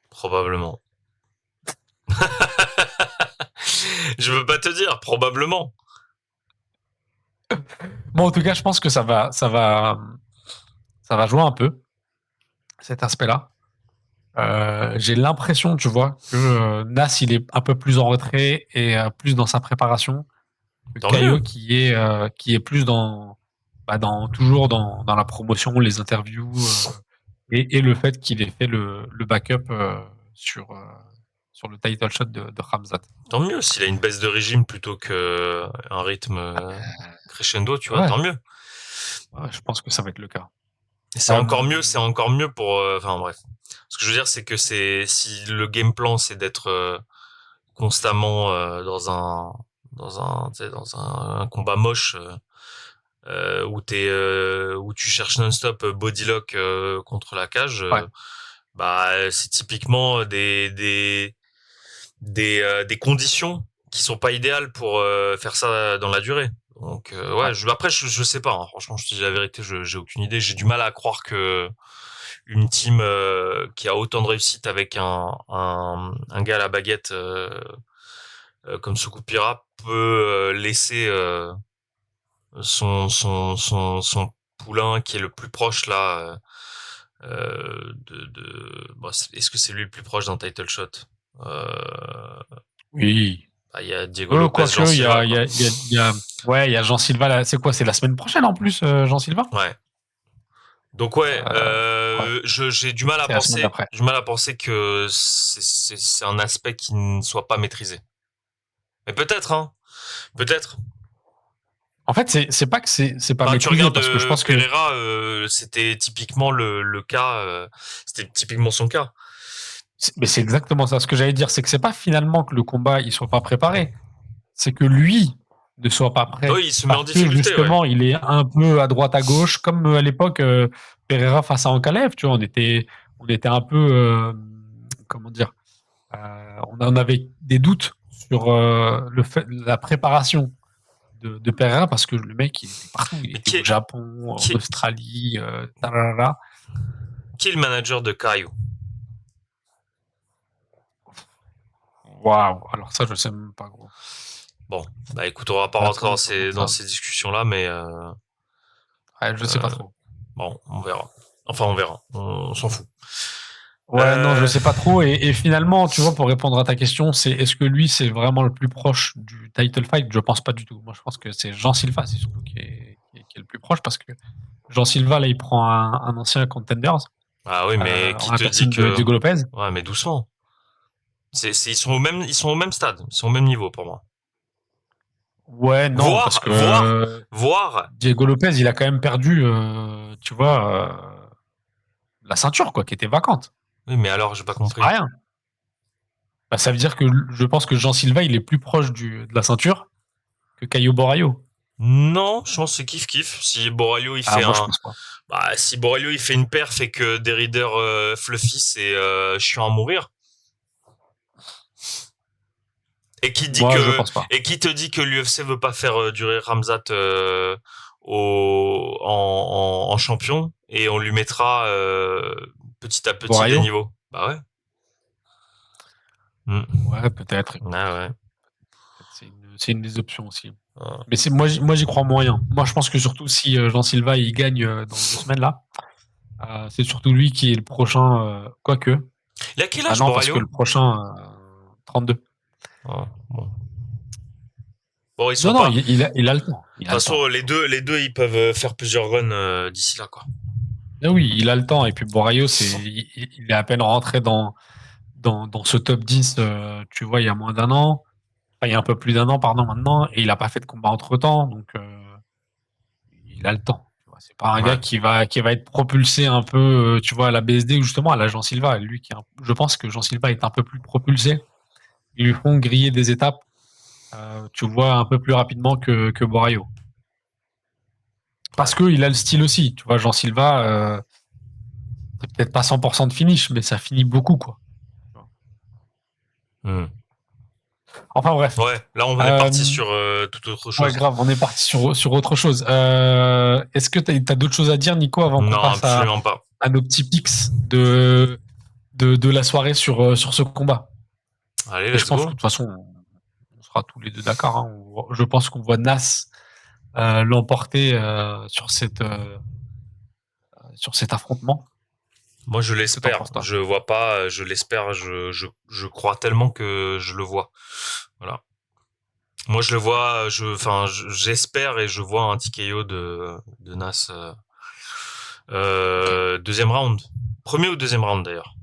Probablement. Je veux pas te dire, probablement. Bon, en tout cas, je pense que ça va jouer un peu cet aspect-là. J'ai l'impression, tu vois, que Nas il est un peu plus en retrait et plus dans sa préparation que Tant Caio mieux. qui est plus toujours dans la promotion, les interviews et le fait qu'il ait fait le backup sur sur le title shot de Khamzat. Tant mieux, s'il a une baisse de régime plutôt que un rythme crescendo, tu vois, Ouais. tant mieux. Ouais, je pense que ça va être le cas. Et c'est encore mieux pour, enfin bref. Ce que je veux dire, c'est que si le game plan c'est d'être constamment tu sais, dans un combat moche où tu cherches non-stop bodylock contre la cage, Ouais. bah c'est typiquement des conditions qui sont pas idéales pour faire ça dans la durée. Donc Ouais. après je sais pas, hein. Franchement je te dis la vérité, j'ai aucune idée. J'ai du mal à croire que une team qui a autant de réussite avec un gars à la baguette comme Sukupira peut laisser son poulain qui est le plus proche là bon, est-ce que c'est lui le plus proche d'un title shot? Oui. Il y a Diego Lopez, Jean Quoique, Silva, quoi. ouais, il y a Jean Silva là. C'est quoi? C'est la semaine prochaine en plus, Jean Silva? Ouais. Donc ouais, Ouais, j'ai du mal à c'est la semaine d'après. penser que c'est un aspect qui ne soit pas maîtrisé. Mais peut-être, hein. Peut-être. En fait, c'est pas que c'est pas Enfin, tu maîtrisé regardes parce que je pense que Pereira, c'était typiquement le cas, c'était typiquement son cas. mais c'est exactement ça. Ce que j'allais dire, c'est que c'est pas finalement que le combat il soit pas préparé, c'est que lui ne soit pas prêt Oui, il se met en parce que difficulté, ouais. justement il est un peu à droite à gauche, comme à l'époque Pereira face à Ankalaev. Tu vois, on était un peu comment dire, on en avait des doutes sur la préparation de Pereira parce que le mec il était partout, il Mais était au Japon, en Australie, tararara. qui est le manager de Caio? Waouh, alors ça je sais même pas gros. Bon, bah écoute, on va pas rentrer dans ces discussions-là, mais Ouais, je sais pas trop. bon, on verra. Enfin, on verra. On s'en fout. Ouais, non, je sais pas trop. Et finalement, tu vois, pour répondre à ta question, c'est est-ce que lui, c'est vraiment le plus proche du title fight? Je pense pas du tout. Moi, je pense que c'est Jean Silva, c'est surtout qui est le plus proche parce que Jean Silva, là, il prend un ancien contenders. Ah oui, mais en qui la te dit personne de que... Diego Lopez. Ouais, mais doucement. Ils sont au même stade. Ils sont au même niveau pour moi. Ouais, non, parce que Voir. Diego Lopez, il a quand même perdu, tu vois, la ceinture, quoi, qui était vacante. Oui, mais alors, j'ai pas C'est compris. pas rien. Bah, ça veut dire que je pense que Jean Silva, il est plus proche de la ceinture que Caio Borraio. Non, je pense que c'est kiff-kiff. Si Borrello, Moi, je pense pas. Bah, si Borrello, il fait une perf et que des readers fluffy, c'est chiant à mourir. Et qui dit Moi, je pense pas. et qui te dit que l'UFC veut pas faire durer Ramzat en champion et on lui mettra petit à petit Borraio? des niveaux. Bah ouais. Ouais, peut-être. Ah ouais. C'est une des options aussi. Ah. Mais moi, j'y crois moyen. Moi, je pense que surtout si Jean Silva il gagne dans 2 semaines là, c'est surtout lui qui est le prochain. Quoique. Il a quel Ah âge, non, parce que Borrello? le prochain 32. Ah, bon. Bon, ils Non, sont non, pas. il a le temps. De toute façon, les deux, ils peuvent faire plusieurs runs d'ici là, quoi. Ah oui, il a le temps. Et puis Borraio, il est à peine rentré dans ce top 10, tu vois, il y a moins d'un an. Enfin, il y a un peu plus d'un an, pardon, maintenant. Et il n'a pas fait de combat entre temps. Donc, il a le temps. C'est pas un gars qui va être propulsé un peu, tu vois, à la BSD ou justement à la Jean Silva. Lui, je pense que Jean Silva est un peu plus propulsé. Ils lui font griller des étapes, tu vois, un peu plus rapidement que Borraio. Parce qu'il a le style aussi. Tu vois, Jean Silva, c'est peut-être pas 100% de finish, mais ça finit beaucoup, quoi. Enfin bref. Ouais, là on est parti sur toute autre chose. Ouais, grave, on est parti sur autre chose. Est-ce que tu as d'autres choses à dire, Nico, avant qu'on passe absolument pas. à nos petits pics de la soirée sur ce combat? Allez, Et je let's pense go. que de toute façon, on sera tous les deux d'accord. Hein. Je pense qu'on voit Nas l'emporter sur cet affrontement. Moi, je Qu'est-ce que t'en l'espère. penses, toi? Je vois pas, je l'espère, je crois tellement que je le vois. Voilà. Moi, je le vois, j'espère et je vois un TKO de Nas. Deuxième round. Premier ou deuxième round, d'ailleurs.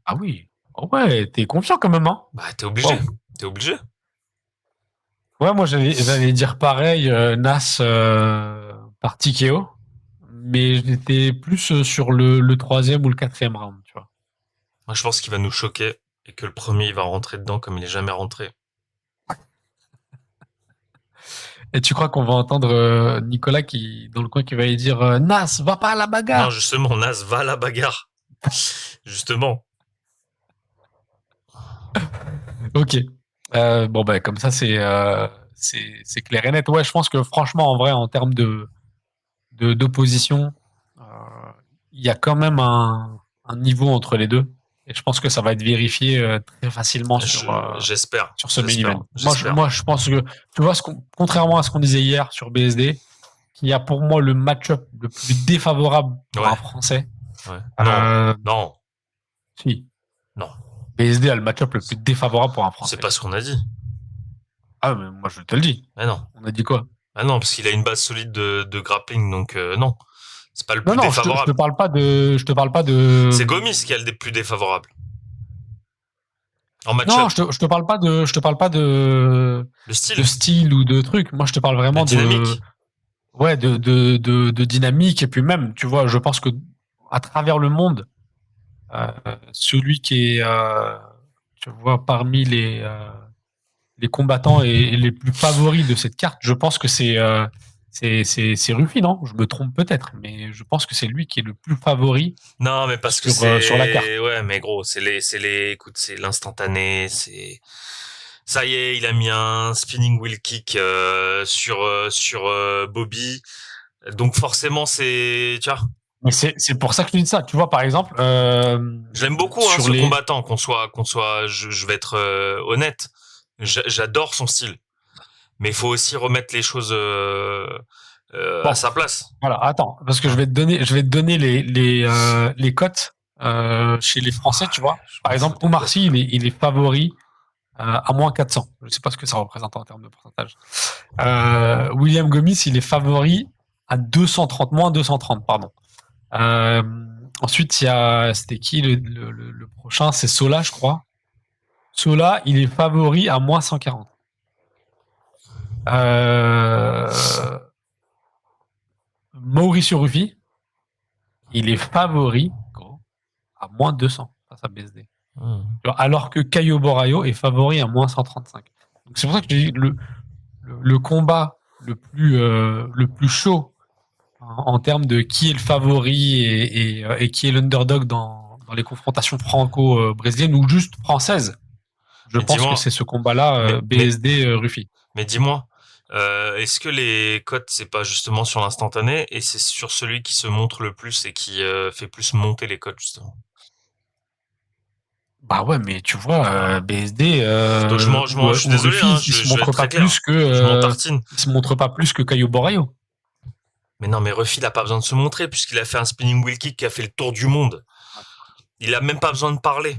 Ah oui. Ouais, t'es confiant quand même, hein. Bah, t'es obligé. Wow. T'es obligé. Ouais, moi j'allais dire pareil, Nas par TKO, mais j'étais plus sur le troisième ou le quatrième round, tu vois. Moi, je pense qu'il va nous choquer et que le premier, il va rentrer dedans comme il est jamais rentré. Et tu crois qu'on va entendre Nicolas qui dans le coin qui va lui dire Nas, va pas à la Non, bagarre. justement, Nas va à la bagarre. Justement. Ok. Bon ben comme ça c'est clair et net. Ouais, je pense que franchement en vrai en termes d'opposition, euh, il y a quand même un niveau entre les deux. Et je pense que ça va être vérifié très facilement J'espère. sur ce main J'espère. event. J'espère. Moi, je pense que, tu vois, contrairement à ce qu'on disait hier sur BSD, qu'il y a pour moi le match-up le plus défavorable pour un Ouais. Français. Ouais. Non. Non. Si. Non. BSD a le match-up le plus défavorable pour un C'est Français. pas ce qu'on a dit. Ah, mais moi, je te le dis. Ah non. On a dit quoi? Ah non, parce qu'il a une base solide de grappling, donc non. C'est pas le Non, plus non, je te défavorable. parle pas de, je te parle pas de. C'est Gomis qui a le plus défavorable. En match-up. Non, je te parle pas de, je te parle pas Le style. de style ou de truc. Moi, je te parle vraiment De dynamique. ouais, de dynamique. Et puis même, tu vois, je pense que à travers le monde, celui qui est, tu vois, parmi les combattants et les plus favoris de cette carte, je pense que c'est Ruffy, non? Je me trompe peut-être, mais je pense que c'est lui qui est le plus favori Non, mais parce que sur la carte. ouais, mais gros, écoute, c'est l'instantané, ça y est, il a mis un spinning wheel kick sur Bobby, donc forcément tu vois. Mais c'est pour ça que je te dis ça. Tu vois, par exemple, Je l'aime beaucoup, hein, sur ce les. combattant, je vais être honnête, j'adore son style, mais il faut aussi remettre les choses à Bon, sa place. voilà, attends, parce que Hein. je vais te donner les cotes chez les Français, tu vois. Je Par m'en fous exemple, des Omar cotes. Sy, il est favori à moins 400. Je ne sais pas ce que ça représente en termes de pourcentage. William Gomis, il est favori à 230, moins 230, pardon. Euh, ensuite, il y a, c'était qui le prochain? C'est Sola, je crois. Sola, il est favori à moins 140. Mauricio Ruffi, il est favori à moins 200 face à BSD. Alors que Caio Borayo est favori à moins 135. Donc c'est pour ça que je dis le combat le plus chaud en termes de qui est le favori et qui est l'underdog dans les confrontations franco-brésiliennes ou juste françaises. Je Mais pense que dis-moi, c'est ce combat-là, mais, mais, BSD Ruffi. mais dis-moi, est-ce que les cotes, c'est pas justement sur l'instantané et c'est sur celui qui se montre le plus et qui fait plus monter les cotes, justement? Bah ouais, mais tu vois, BSD Donc je suis ou désolé, Ruffi, hein, il se je vais être montre pas très clair. plus que Je m'en tartine. il se montre pas plus que Caio Borayo. Mais non, mais Ruffy, il a pas besoin de se montrer puisqu'il a fait un spinning wheel kick qui a fait le tour du monde. Il a même pas besoin de parler.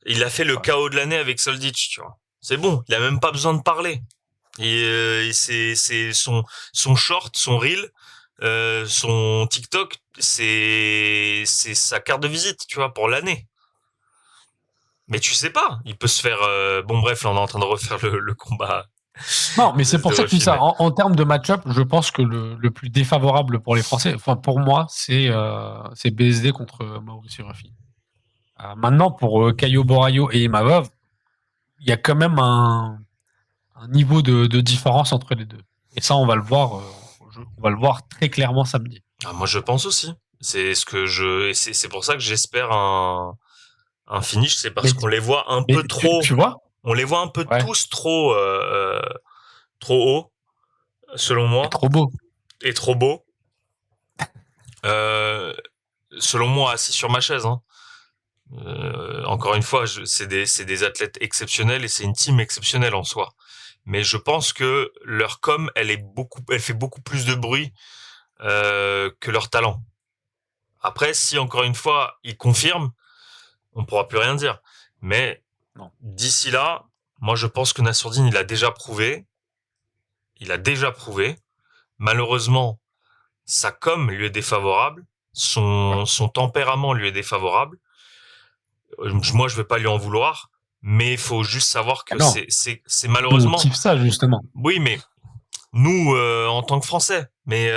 Il a fait le KO de l'année avec Soldic, tu vois. C'est bon, il a même pas besoin de parler. Et c'est son short, son reel, son TikTok, c'est sa carte de visite, tu vois, pour l'année. Mais tu sais pas, il peut se faire. Bon bref, là on est en train de refaire le combat Non, mais c'est de pour ça que je dis Ruffy, ça. mais En termes de match-up, je pense que le plus défavorable pour les Français, enfin pour moi, c'est BSD contre Mauricio Ruffi. Maintenant, pour Caio Borayo et Imavov, il y a quand même un niveau de différence entre les deux. Et ça, on va le voir, on va le voir très clairement samedi. moi je pense aussi. C'est ce que et c'est pour ça que j'espère un finish, c'est parce Mais, qu'on les voit un mais peu trop, tu vois, on les voit un peu ouais, tous trop haut, selon c'est moi, trop beau. et trop beau. Euh, Selon moi, assis sur ma chaise. Hein. Encore une fois, c'est des athlètes exceptionnels et c'est une team exceptionnelle en soi. Mais je pense que leur com, elle fait beaucoup plus de bruit que leur talent. Après, si encore une fois ils confirment, on pourra plus rien dire. Mais Non. d'ici là, moi je pense que Nassourdine il a déjà prouvé. Il a déjà prouvé. Malheureusement, sa com lui est défavorable. Ouais. Son tempérament lui est défavorable. moi, je vais pas lui en vouloir, mais il faut juste savoir que Non. c'est Nous, on malheureusement. kiffe ça, justement. Oui, mais nous, en tant que Français, mais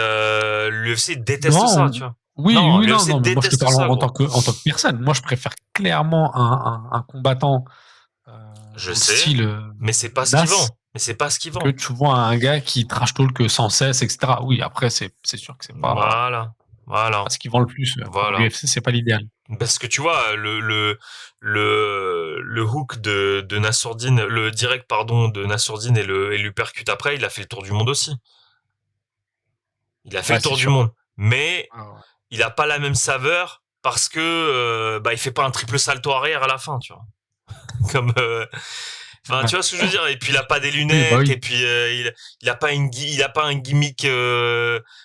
l'UFC déteste Non, ça, tu vois. oui, Non, oui, non, l'UFC non, mais moi, je te déteste parle ça, en gros. en tant que personne. Moi, je préfère clairement un combattant Je dans le sais, style mais c'est pas ce qui Nas vend. Mais c'est pas ce qui que vend. tu vois un gars qui trash talk sans cesse, etc. Oui, après, c'est sûr que Voilà, c'est voilà, pas ce qui vend le plus. Pour voilà. l'UFC, c'est pas l'idéal. Parce que tu vois, le hook de Nassourdine, le direct, pardon, de Nassourdine et l'uppercut après, il a fait le tour du monde aussi. Il a fait Ouais, le c'est tour du sûr. monde. Mais Ouais, ouais. il a pas la même saveur parce que, il fait pas un triple salto arrière à la fin, tu vois. Comme, enfin, Ouais. tu vois ce que je veux dire. Et puis il a pas des Oui, bah lunettes. oui. Et puis il a pas il a pas un gimmick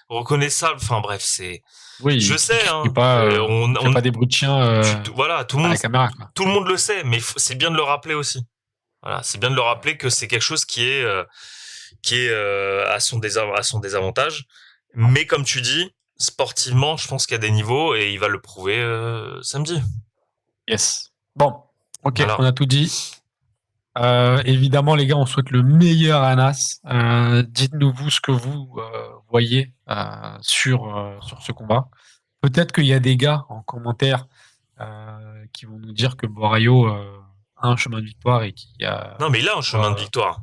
reconnaissable. Enfin bref, c'est. Oui, Je il sais, crie hein. pas, il fait pas des bruits de chien Voilà, à la caméra, quoi. tout le monde le sait, mais c'est bien de le rappeler aussi. Voilà, c'est bien de le rappeler que c'est quelque chose qui est à son désavantage. Mais comme tu dis, sportivement, je pense qu'il y a des niveaux et il va le prouver samedi. Yes. Bon, ok, Voilà. on a tout dit. Évidemment, les gars, on souhaite le meilleur à Nas. Dites-nous vous ce que vous voyez sur ce combat. Peut-être qu'il y a des gars en commentaire qui vont nous dire que Borayo a un chemin de victoire et qui Non, mais il a un chemin de victoire.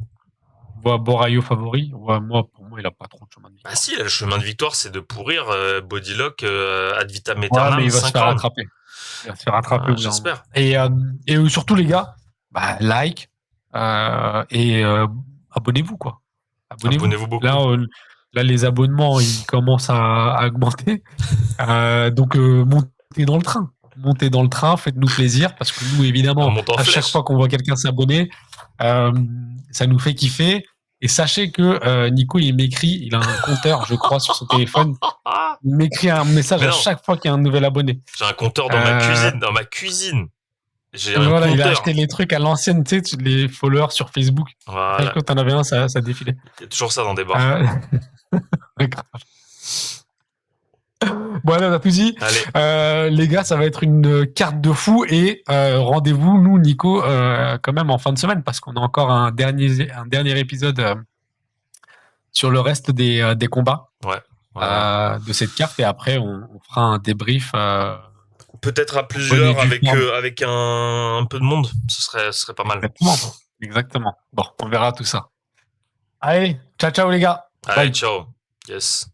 voit Borayo favori. Ouais, pour moi, il a pas trop de chemin de Ah victoire. si, là, le chemin de victoire, c'est de pourrir Bodylock ad vitam Ouais, mais aeternam il va se 5 faire rounds. rattraper. Il va se faire rattraper au bout d'un moment. J'espère. Et surtout, les gars, like et abonnez-vous, quoi. Abonnez-vous. Abonnez-vous beaucoup. Là, les abonnements, ils commencent à augmenter. Donc, montez dans le train. Montez dans le train, faites-nous plaisir, parce que nous, On évidemment, monte en à chaque flèche. fois qu'on voit quelqu'un s'abonner, ça nous fait kiffer. Et sachez que Nico, il m'écrit, il a un compteur, je crois, sur son téléphone. Il m'écrit un message Mais à non. chaque fois qu'il y a un nouvel abonné. J'ai un compteur dans ma cuisine. Dans ma cuisine. J'ai un Voilà, il a compteur. acheté les trucs à l'ancienne, tu sais, les followers sur Facebook. À chaque Voilà. fois que t'en avais un, ça défilait. Il y a toujours ça dans des bars. Voilà, on a tout dit. Allez. Les gars, ça va être une carte de fou et rendez-vous, nous, Nico, quand même en fin de semaine parce qu'on a encore un dernier épisode sur le reste des combats de cette carte et après, on fera un débrief. Peut-être à en bonne et plusieurs due forme. avec un peu de monde. Ce serait pas mal. Exactement. Bon, on verra tout ça. Allez, ciao, ciao les gars. Allez, Bye. ciao. Yes.